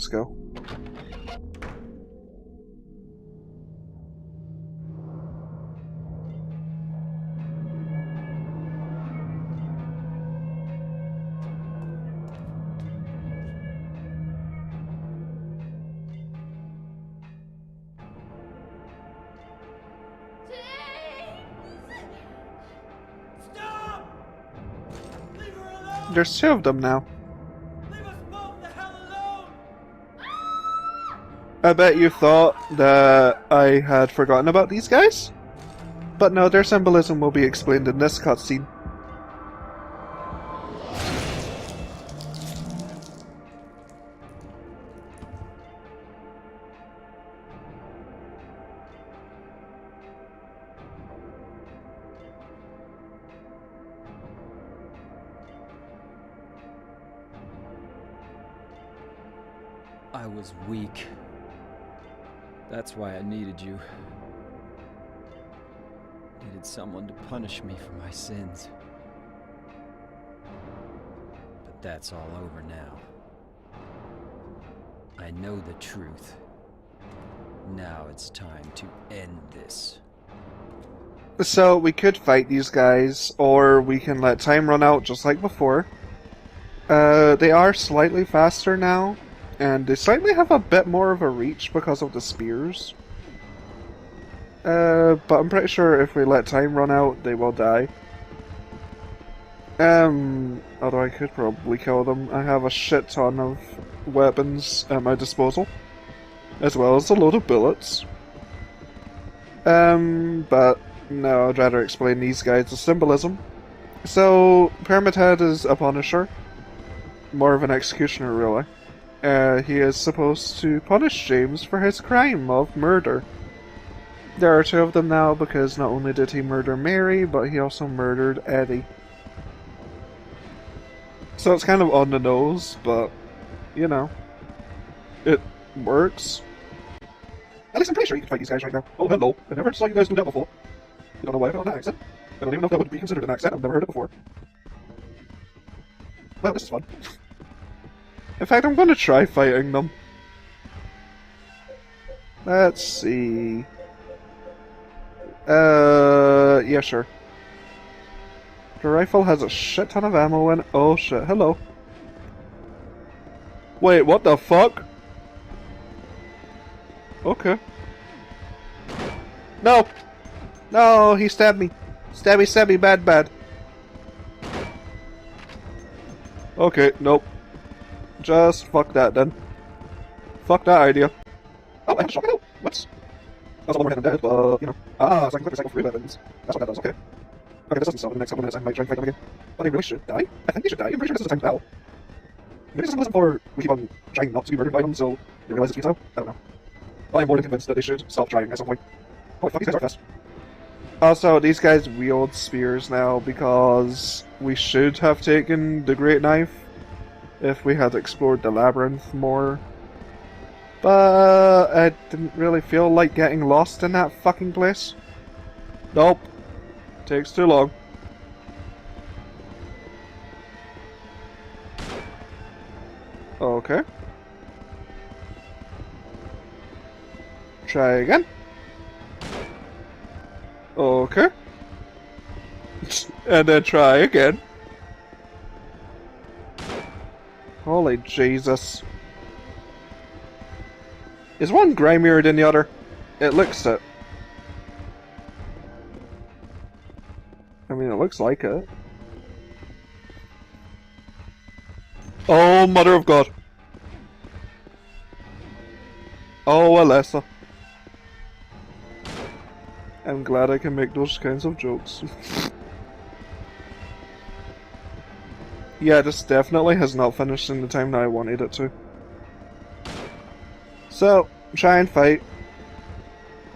Let's go. There's two of them now. Leave us both the hell alone! I bet you thought that I had forgotten about these guys? But no, their symbolism will be explained in this cutscene. I was weak. That's why I needed you. Needed someone to punish me for my sins. But that's all over now. I know the truth. Now it's time to end this. So we could fight these guys, or we can let time run out just like before. They are slightly faster now. And they slightly have a bit more of a reach because of the spears. But I'm pretty sure if we let time run out, they will die. Although I could probably kill them. I have a shit ton of weapons at my disposal. As well as a load of bullets. But no, I'd rather explain these guys the symbolism. So, Pyramid Head is a Punisher. More of an executioner, really. He is supposed to punish James for his crime of murder. There are two of them now because not only did he murder Mary, but he also murdered Eddie. So it's kind of on the nose, but, you know, it works. At least I'm pretty sure you can fight these guys right now. Oh, hello. I never saw you guys do that before. You don't know why I put on that accent? I don't even know if that would be considered an accent. I've never heard it before. Well, this is fun. In fact, I'm going to try fighting them. Let's see. Yeah, sure. The rifle has a shit ton of ammo in it. Oh shit, hello. Wait, what the fuck? Okay. No! No, he stabbed me. Stabby, stabby, bad, bad. Okay, nope. Just fuck that then. Fuck that idea. Oh, I have a shotgun. Whoops. That's a lot more hit than dead, but, you know. Ah, so I can click recycle 3 weapons. That's what that does, okay. Okay, this doesn't stop in the next couple minutes. I might try and fight them again. But they really should die. I think they should die. I'm pretty sure this is the time to tell. Maybe it's a symbolism for we keep on trying not to be murdered by them, so they realize it's futile. I don't know. I am more than convinced that they should stop trying at some point. Holy fuck, these guys are fast. Also, these guys wield spears now because we should have taken the Great Knife if we had explored the labyrinth more. But I didn't really feel like getting lost in that fucking place. Nope. Takes too long. Okay. Try again. Okay. And then try again. Holy Jesus. Is one grimier than the other? It looks it. I mean, it looks like it. Oh, Mother of God. Oh, Alessa. I'm glad I can make those kinds of jokes. Yeah, this definitely has not finished in the time that I wanted it to. So, try and fight.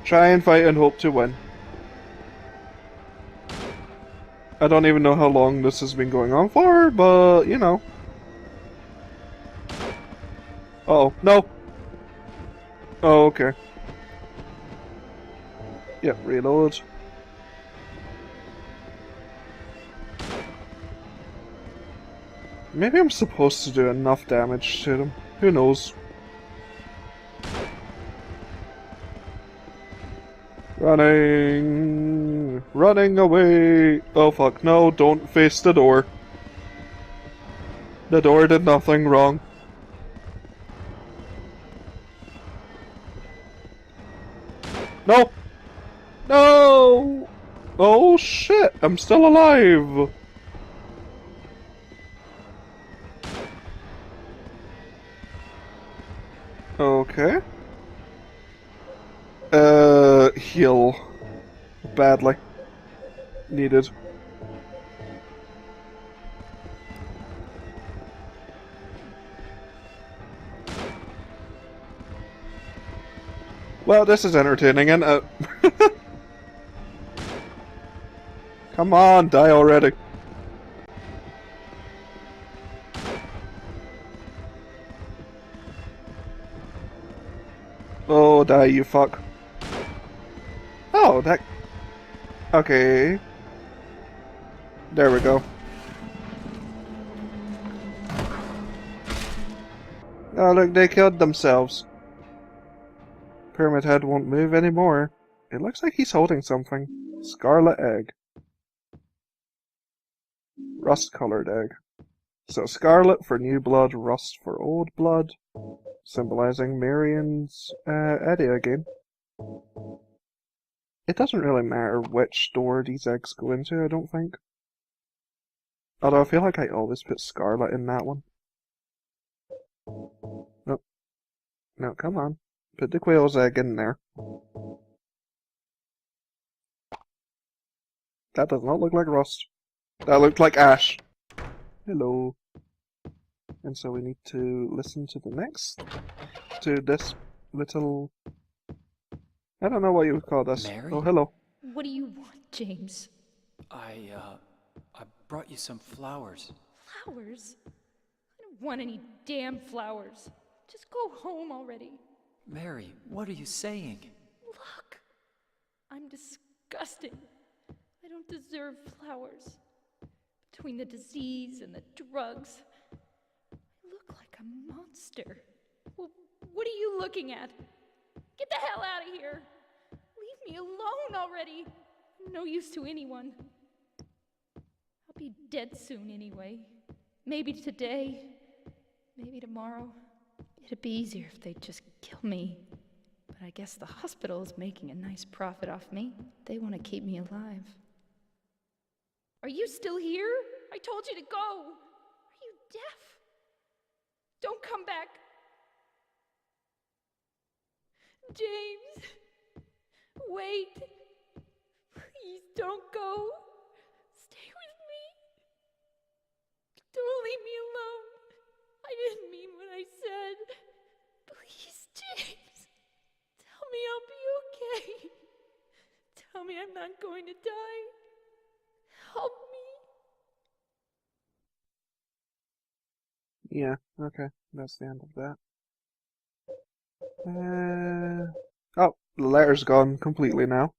Try and fight and hope to win. I don't even know how long this has been going on for, but, you know. Uh-oh, no! Oh, okay. Yep, reload. Maybe I'm supposed to do enough damage to them. Who knows? Running! Running away! Oh fuck, no, don't face the door. The door did nothing wrong. No! No! Oh shit, I'm still alive! Okay. Heal. Badly. Needed. Well, this is entertaining, isn't it? Come on, die already. Oh, die, you fuck. Oh, that... Okay. There we go. Oh, look, they killed themselves. Pyramid Head won't move anymore. It looks like he's holding something. Scarlet egg. Rust-colored egg. So scarlet for new blood, rust for old blood. Symbolizing Marion's Eddie again. It doesn't really matter which door these eggs go into, I don't think. Although I feel like I always put scarlet in that one. No. No, come on. Put the quail's egg in there. That does not look like rust. That looked like ash. Hello. And so we need to listen to the next. To this little... I don't know what you would call this. Mary? Oh, hello. What do you want, James? I brought you some flowers. Flowers? I don't want any damn flowers. Just go home already. Mary, what are you saying? Look, I'm disgusting. I don't deserve flowers. Between the disease and the drugs, I look like a monster. Well, what are you looking at? Get the hell out of here! Leave me alone already! I'm no use to anyone. I'll be dead soon anyway. Maybe today, maybe tomorrow. It'd be easier if they'd just kill me. But I guess the hospital is making a nice profit off me. They want to keep me alive. Are you still here? I told you to go. Are you deaf? Don't come back. James, wait. Please don't go. Stay with me. Don't leave me alone. I didn't mean what I said. Please, James. Tell me I'll be okay. Tell me I'm not going to die. Help me. Yeah, okay. That's the end of that. Oh, the letter's gone completely now.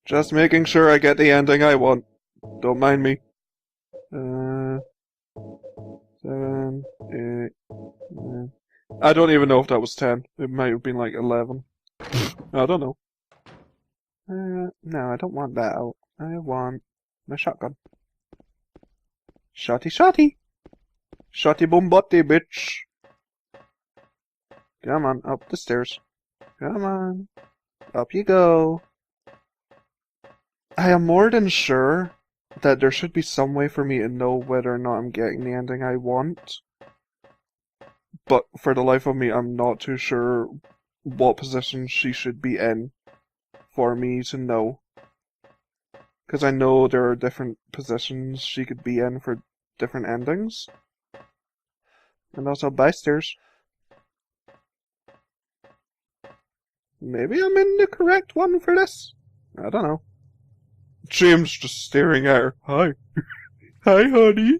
Just making sure I get the ending I want. Don't mind me. 7, 8, 9. I don't even know if that was 10. It might have been like 11. I don't know. No, I don't want that out. I want my shotgun. Shotty shotty! Shotty boom butty, bitch! Come on, up the stairs. Come on. Up you go. I am more than sure that there should be some way for me to know whether or not I'm getting the ending I want. But for the life of me, I'm not too sure what position she should be in for me to know. Because I know there are different positions she could be in for different endings. And also by stairs. Maybe I'm in the correct one for this? I don't know. James just staring at her. Hi. Hi, honey.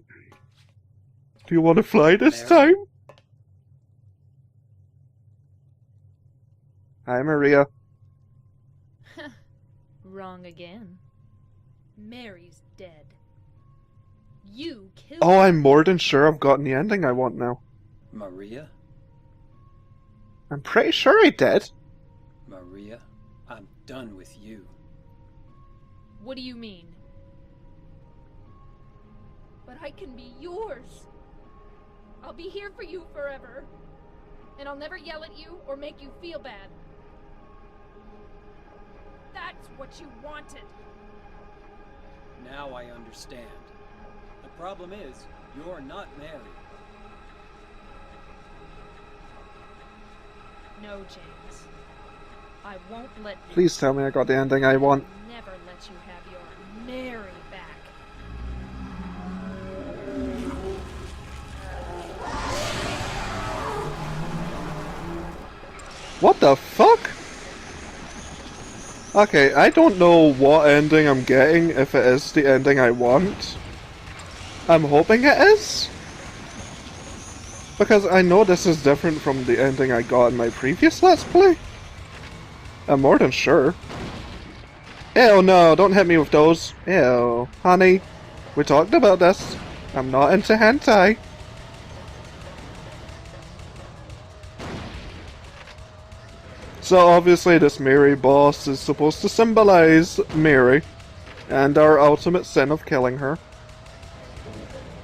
Do you want to fly this time? Hi, Maria. Wrong again. Mary's dead. You killed Oh, I'm more than sure I've gotten the ending I want now. Maria? I'm pretty sure I did. Maria, I'm done with you. What do you mean? But I can be yours. I'll be here for you forever. And I'll never yell at you or make you feel bad. That's what you wanted. Now I understand. The problem is, you're not married. No, James. I won't let you. Please tell me I got the ending I want. I'll never let you have your Mary back. What the fuck? Okay, I don't know what ending I'm getting, if it is the ending I want. I'm hoping it is. Because I know this is different from the ending I got in my previous Let's Play. I'm more than sure. Ew, no, don't hit me with those. Ew, honey, we talked about this. I'm not into hentai. So obviously this Mary boss is supposed to symbolize Mary and our ultimate sin of killing her.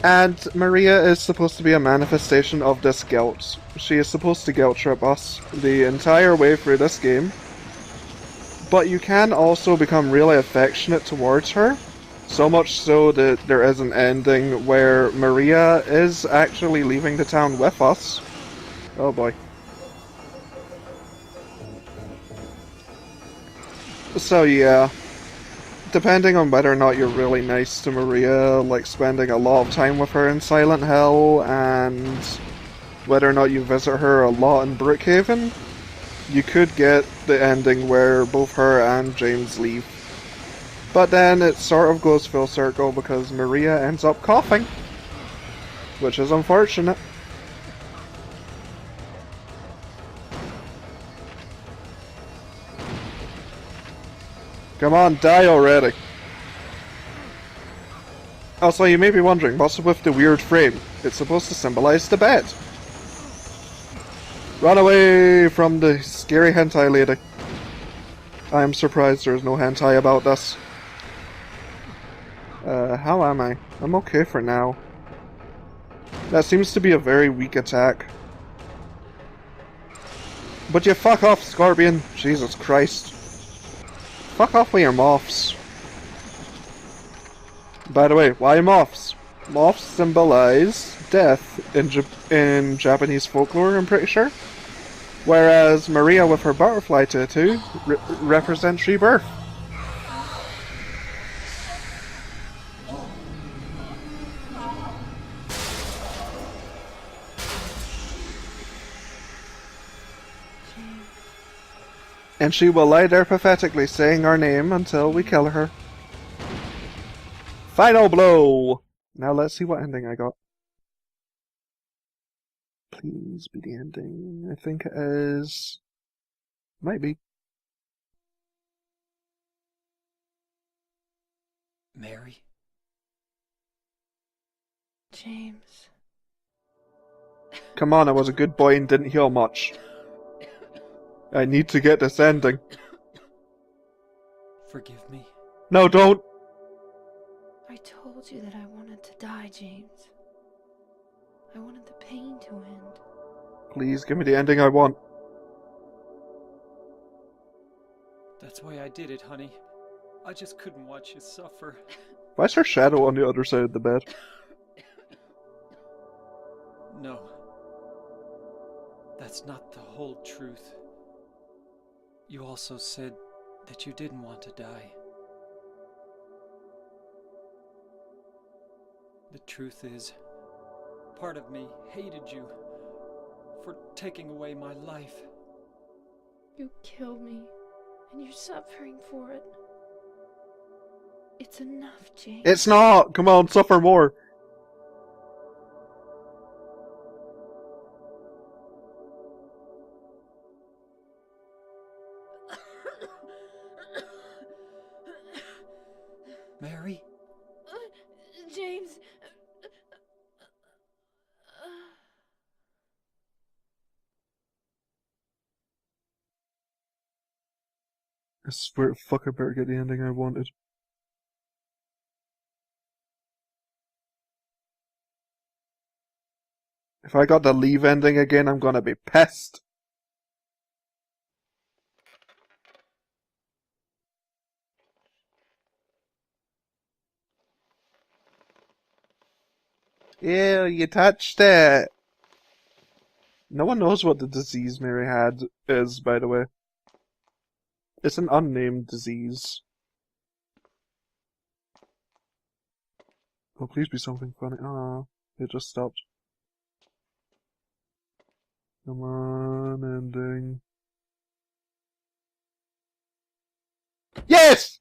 And Maria is supposed to be a manifestation of this guilt. She is supposed to guilt trip us the entire way through this game. But you can also become really affectionate towards her. So much so that there is an ending where Maria is actually leaving the town with us. Oh boy. So yeah, depending on whether or not you're really nice to Maria, like spending a lot of time with her in Silent Hill, and whether or not you visit her a lot in Brookhaven, you could get the ending where both her and James leave. But then it sort of goes full circle because Maria ends up coughing, which is unfortunate. Come on, die already. Also, you may be wondering, what's with the weird frame? It's supposed to symbolize the bed. Run away from the scary hentai lady. I am surprised there's no hentai about this. How am I? I'm okay for now. That seems to be a very weak attack. But you fuck off, Scorpion! Jesus Christ. Fuck off with your moths. By the way, why moths? Moths symbolize death in Japanese folklore, I'm pretty sure. Whereas Maria with her butterfly tattoo represents rebirth. And she will lie there pathetically saying our name until we kill her. Final blow! Now let's see what ending I got. Please be the ending. I think it is... Might be. Mary? James. Come on, I was a good boy and didn't heal much. I need to get this ending. Forgive me. No, don't! I told you that I wanted to die, James. I wanted the pain to end. Please give me the ending I want. That's why I did it, honey. I just couldn't watch you suffer. Why's her shadow on the other side of the bed? No. That's not the whole truth. You also said that you didn't want to die. The truth is, part of me hated you for taking away my life. You killed me, and you're suffering for it. It's enough, James. It's not! Come on, suffer more! Mary? James. I swear to fuck, I better get the ending I wanted. If I got the leave ending again, I'm gonna be pissed. Ew, you touched it. No one knows what the disease Mary had is, by the way. It's an unnamed disease. Oh, please be something funny. Ah, it just stopped. Come on, ending. Yes!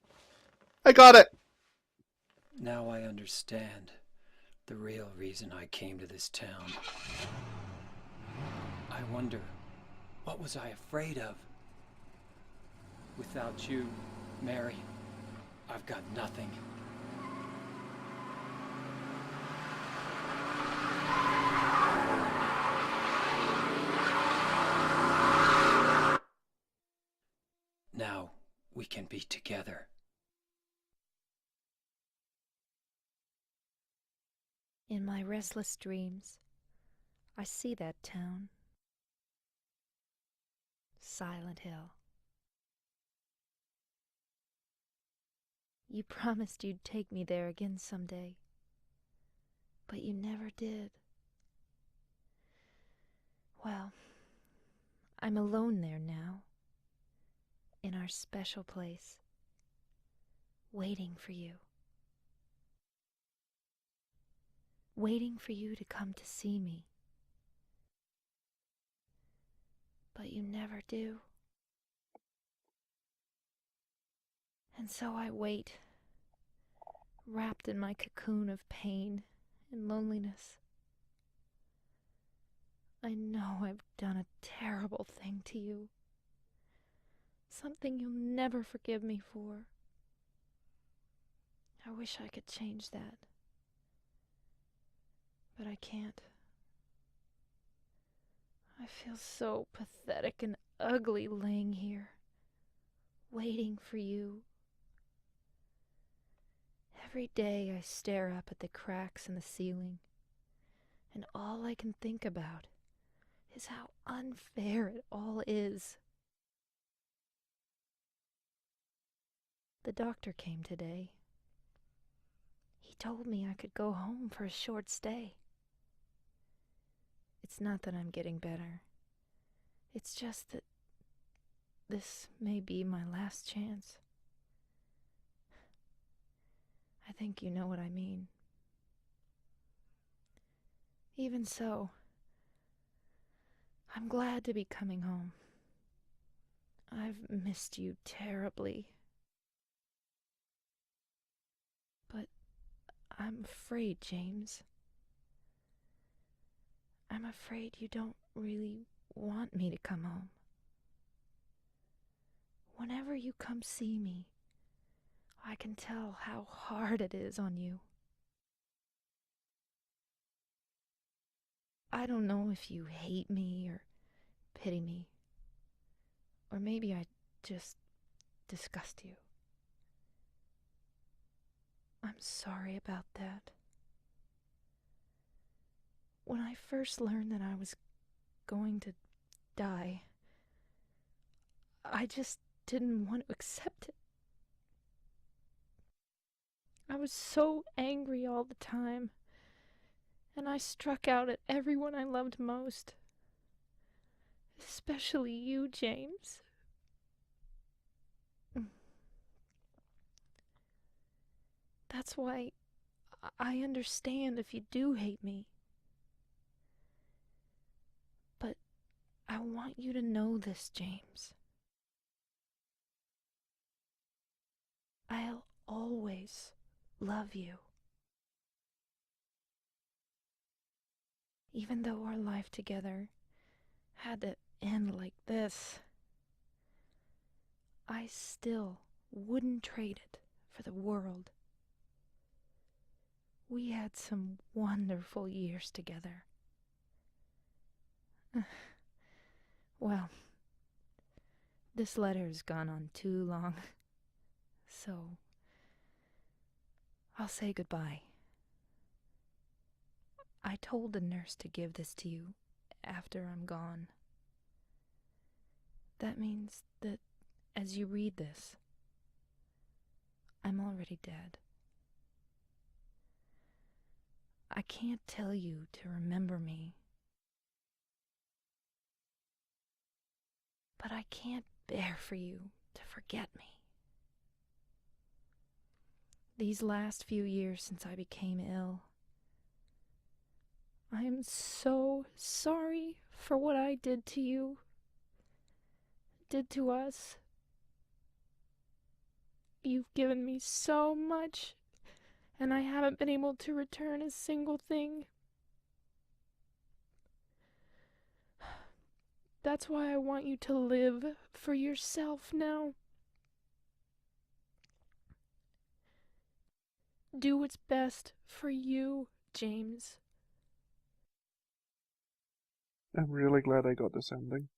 I got it! Now I understand the real reason I came to this town. I wonder, what was I afraid of? Without you, Mary, I've got nothing. Now we can be together. In my restless dreams, I see that town. Silent Hill. You promised you'd take me there again someday, but you never did. Well, I'm alone there now, in our special place, waiting for you. Waiting for you to come to see me. But you never do. And so I wait, wrapped in my cocoon of pain and loneliness. I know I've done a terrible thing to you. Something you'll never forgive me for. I wish I could change that. But I can't. I feel so pathetic and ugly laying here, waiting for you. Every day I stare up at the cracks in the ceiling, and all I can think about is how unfair it all is. The doctor came today. He told me I could go home for a short stay. It's not that I'm getting better. It's just that this may be my last chance. I think you know what I mean. Even so, I'm glad to be coming home. I've missed you terribly. But I'm afraid, James. I'm afraid you don't really want me to come home. Whenever you come see me, I can tell how hard it is on you. I don't know if you hate me or pity me, or maybe I just disgust you. I'm sorry about that. When I first learned that I was going to die, I just didn't want to accept it. I was so angry all the time, and I struck out at everyone I loved most. Especially you, James. That's why I understand if you do hate me. But I want you to know this, James. I'll always love you. Even though our life together had to end like this, I still wouldn't trade it for the world. We had some wonderful years together. Well, This letter's gone on too long, so I'll say goodbye. I told the nurse to give this to you after I'm gone. That means that as you read this, I'm already dead. I can't tell you to remember me, but I can't bear for you to forget me. These last few years since I became ill, I am so sorry for what I did to you, did to us. You've given me so much, and I haven't been able to return a single thing. That's why I want you to live for yourself now. Do what's best for you, James. I'm really glad I got this ending.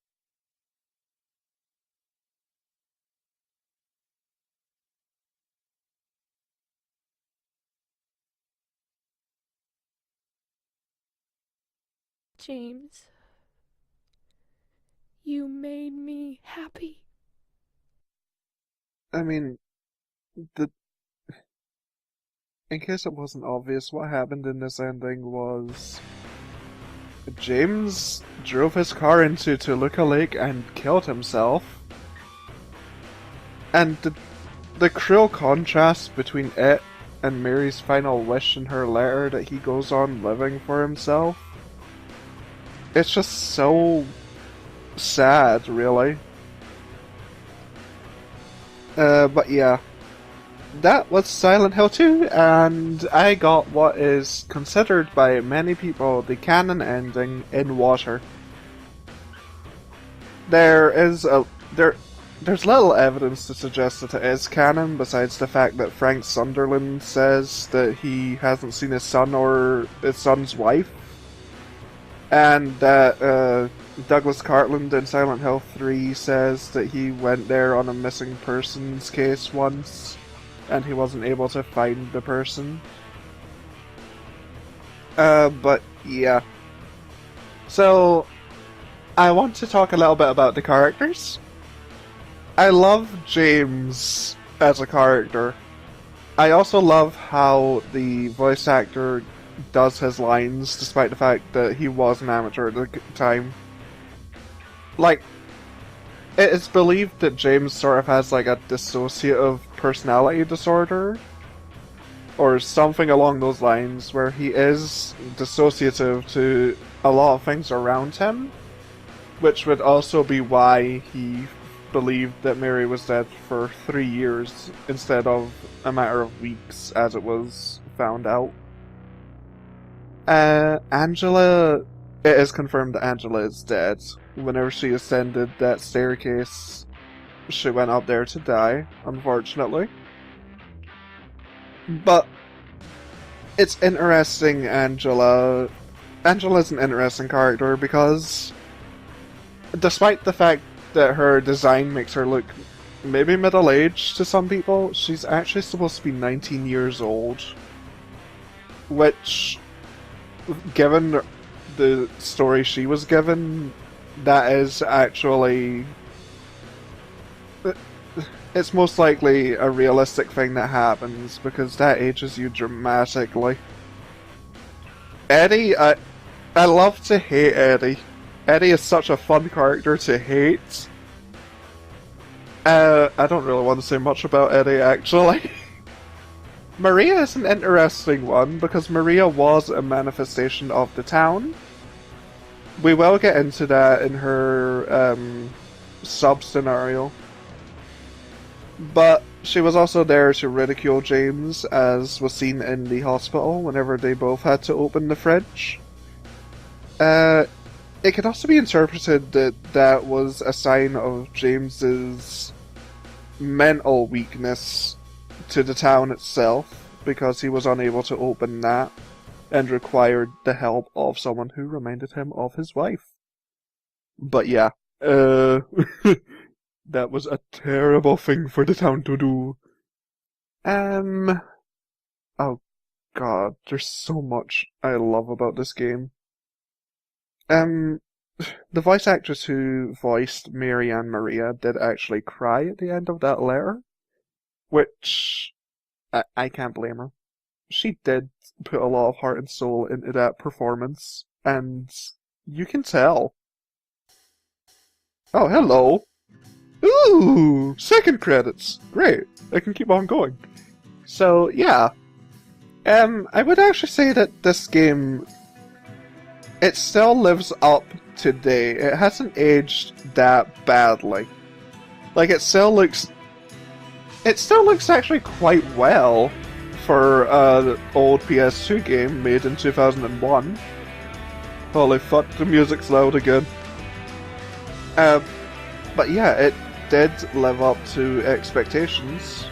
James, you made me happy. I mean, in case it wasn't obvious, what happened in this ending was James drove his car into Toluca Lake and killed himself. And the cruel contrast between it and Mary's final wish in her letter that he goes on living for himself, it's just so sad, really. But yeah. That was Silent Hill 2, and I got what is considered by many people the canon ending in water. There's little evidence to suggest that it is canon, besides the fact that Frank Sunderland says that he hasn't seen his son or his son's wife, and that Douglas Cartland in Silent Hill 3 says that he went there on a missing persons case once, and he wasn't able to find the person. But yeah. So, I want to talk a little bit about the characters. I love James as a character. I also love how the voice actor does his lines, despite the fact that he was an amateur at the time. Like, it is believed that James sort of has like a dissociative personality disorder, or something along those lines, where he is dissociative to a lot of things around him, which would also be why he believed that Mary was dead for 3 years instead of a matter of weeks, as it was found out. Angela, it is confirmed that Angela is dead. Whenever she ascended that staircase, she went up there to die, unfortunately. But it's interesting, Angela's an interesting character because despite the fact that her design makes her look maybe middle-aged to some people, she's actually supposed to be 19 years old. Which, given the story she was given, that is actually... It's most likely a realistic thing that happens, because that ages you dramatically. Eddie, I love to hate Eddie. Eddie is such a fun character to hate. I don't really want to say much about Eddie, actually. Maria is an interesting one, because Maria was a manifestation of the town. We will get into that in her sub-scenario. But she was also there to ridicule James, as was seen in the hospital whenever they both had to open the fridge. It could also be interpreted that that was a sign of James's mental weakness to the town itself, because he was unable to open that and required the help of someone who reminded him of his wife. But yeah, That was a terrible thing for the town to do. Oh god, there's so much I love about this game. The voice actress who voiced Mary Ann Maria did actually cry at the end of that letter, which I can't blame her. She did put a lot of heart and soul into that performance, and you can tell. Oh, hello! Ooh! Second credits! Great, I can keep on going. So, yeah. I would actually say that this game, it still lives up today. It hasn't aged that badly. Like, it still looks actually quite well for an old PS2 game made in 2001. Holy fuck, the music's loud again. But yeah, it did live up to expectations.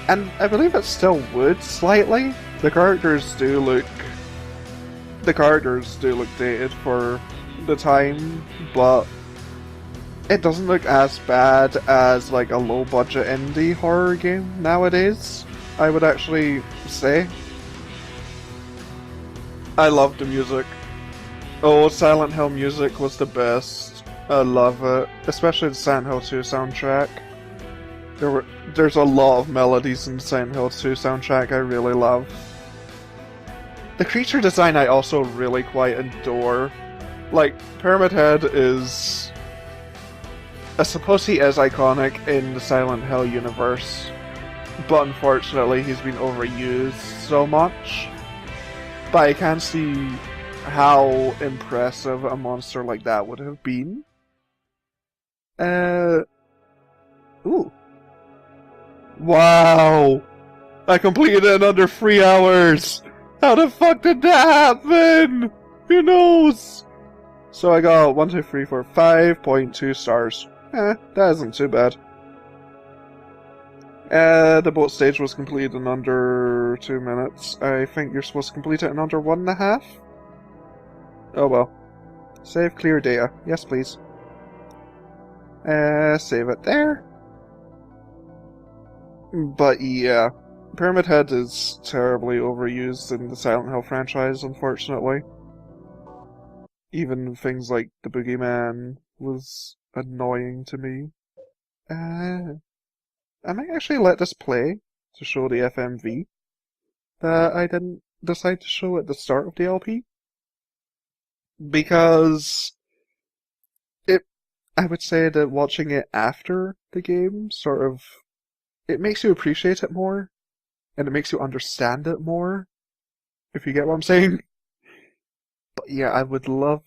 And I believe it still would, slightly. The characters do look dated for the time, but it doesn't look as bad as like a low-budget indie horror game nowadays, I would actually say. I love the music. Oh, Silent Hill music was the best. I love it, especially the Silent Hill 2 soundtrack. There's a lot of melodies in the Silent Hill 2 soundtrack I really love. The creature design I also really quite adore. Like, Pyramid Head is... I suppose he is iconic in the Silent Hill universe, but unfortunately he's been overused so much. But I can see how impressive a monster like that would have been. Ooh. Wow! I completed it in under 3 hours! How the fuck did that happen? Who knows? So I got 1, 2, 3, 4, 5.2 stars. That isn't too bad. The boat stage was completed in under 2 minutes. I think you're supposed to complete it in under 1.5? Oh well. Save clear data. Yes, please. Save it there. But yeah, Pyramid Head is terribly overused in the Silent Hill franchise, unfortunately. Even things like the Boogeyman was annoying to me. I might actually let this play to show the FMV that I didn't decide to show at the start of the LP. Because I would say that watching it after the game sort of, it makes you appreciate it more, and it makes you understand it more, if you get what I'm saying. But yeah, I would love...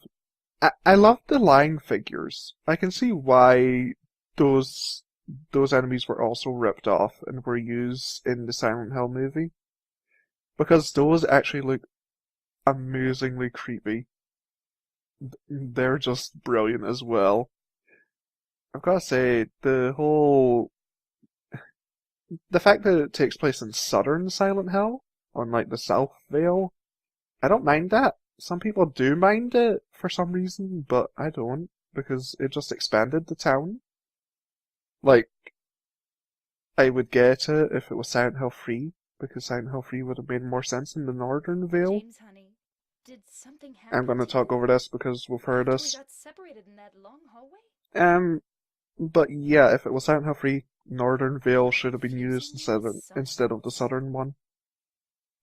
I love the line figures. I can see why those enemies were also ripped off and were used in the Silent Hill movie. Because those actually look amazingly creepy. They're just brilliant as well. I've got to say, the fact that it takes place in southern Silent Hill, unlike the South Vale, I don't mind that. Some people do mind it for some reason, but I don't, because it just expanded the town. Like, I would get it if it was Silent Hill 3, because Silent Hill 3 would have made more sense in the Northern Vale. James, honey, did something happen? I'm gonna talk over this because we've heard After this. we got separated in that long hallway? But yeah, if it was Silent Hill 3, Northern Vale should have been used instead of the Southern one.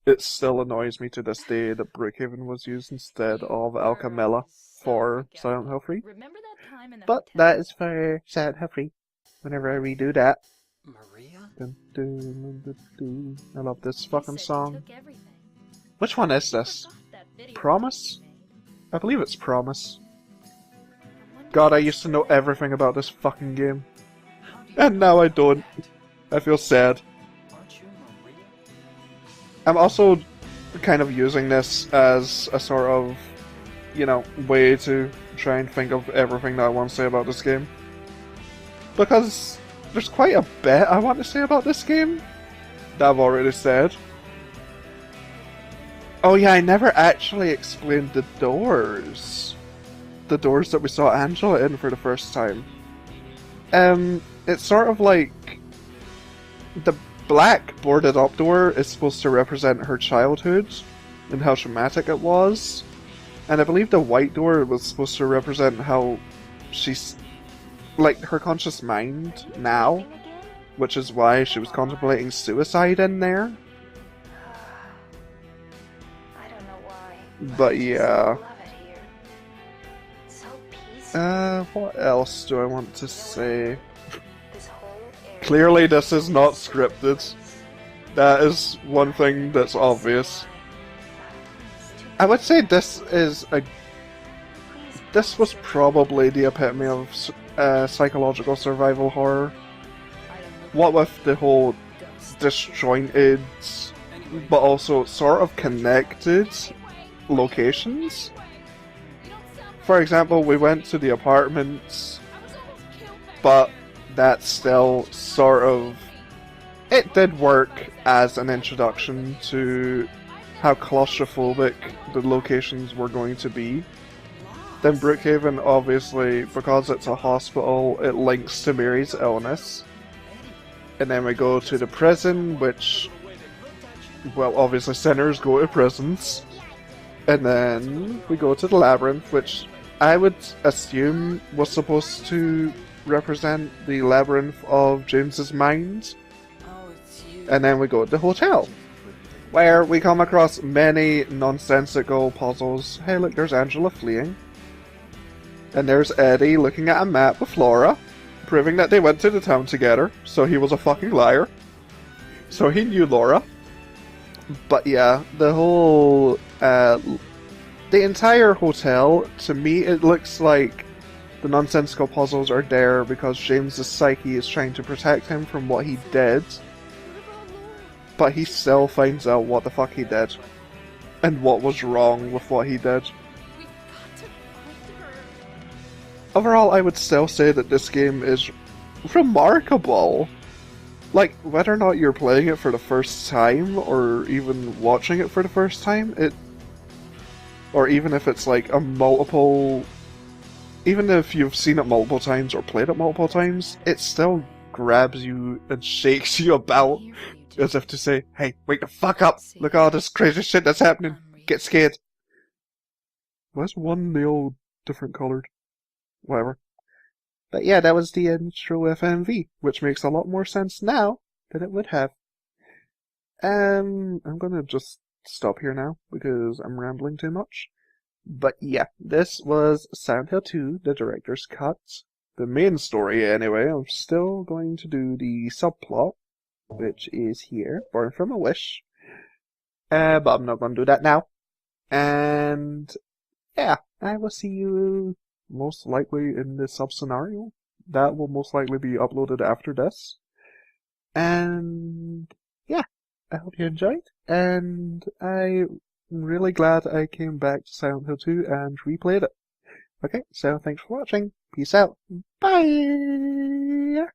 It still annoys me to this day that Brookhaven was used instead of Alchemilla for Silent Hill 3. Remember that time in the But hotel? that is for Silent Hill 3. Whenever I redo that. Maria? Dun, dun, dun, dun, dun. I love this fucking He said song. he took everything. Which one is this? Forgot that video Promise? you made. I believe it's Promise. I wonder God, I if used to know everything about this fucking game. How do you And now I don't. that? I feel sad. Aren't you Maria? I'm also kind of using this as a sort of, way to try and think of everything that I want to say about this game. Because there's quite a bit I want to say about this game that I've already said. Oh yeah, I never actually explained the doors. The doors that we saw Angela in for the first time. It's sort of like the black boarded up door is supposed to represent her childhood and how traumatic it was. And I believe the white door was supposed to represent how she's, like, her conscious mind now, which is why she was contemplating suicide in there. I don't know why. But yeah. I love it here. It's so peaceful. What else do I want to say? This whole area. Clearly this is not scripted. That is one thing that's obvious. I would say this was probably the epitome of psychological survival horror. What with the whole disjointed, but also sort of connected locations. For example, we went to the apartments, but that still sort of... It did work as an introduction to how claustrophobic the locations were going to be. Then Brookhaven, obviously, because it's a hospital, it links to Mary's illness. And then we go to the prison, which, well, obviously sinners go to prisons. And then we go to the labyrinth, which I would assume was supposed to represent the labyrinth of James's mind. And then we go to the hotel, where we come across many nonsensical puzzles. Hey look, there's Angela fleeing. And there's Eddie looking at a map with Laura, proving that they went to the town together, so he was a fucking liar. So he knew Laura. But yeah, the whole... the entire hotel, to me, it looks like the nonsensical puzzles are there because James's psyche is trying to protect him from what he did. But he still finds out what the fuck he did. And what was wrong with what he did. We've got to find her. Overall, I would still say that this game is remarkable. Like, whether or not you're playing it for the first time, or even watching it for the first time, or even if it's like a multiple... Even if you've seen it multiple times or played it multiple times, it still grabs you and shakes you about. As if to say, hey, wake the fuck up! Look at all this crazy shit that's happening! Get scared! Why is one nail different coloured? Whatever. But yeah, that was the intro FMV, which makes a lot more sense now than it would have. I'm gonna just stop here now, because I'm rambling too much. But yeah, this was Silent Hill 2, the director's cut. The main story, anyway. I'm still going to do the subplot, which is here, Born from a Wish. But I'm not going to do that now. And yeah, I will see you most likely in the sub-scenario. That will most likely be uploaded after this. And yeah, I hope you enjoyed. And I'm really glad I came back to Silent Hill 2 and replayed it. Okay, so thanks for watching. Peace out. Bye!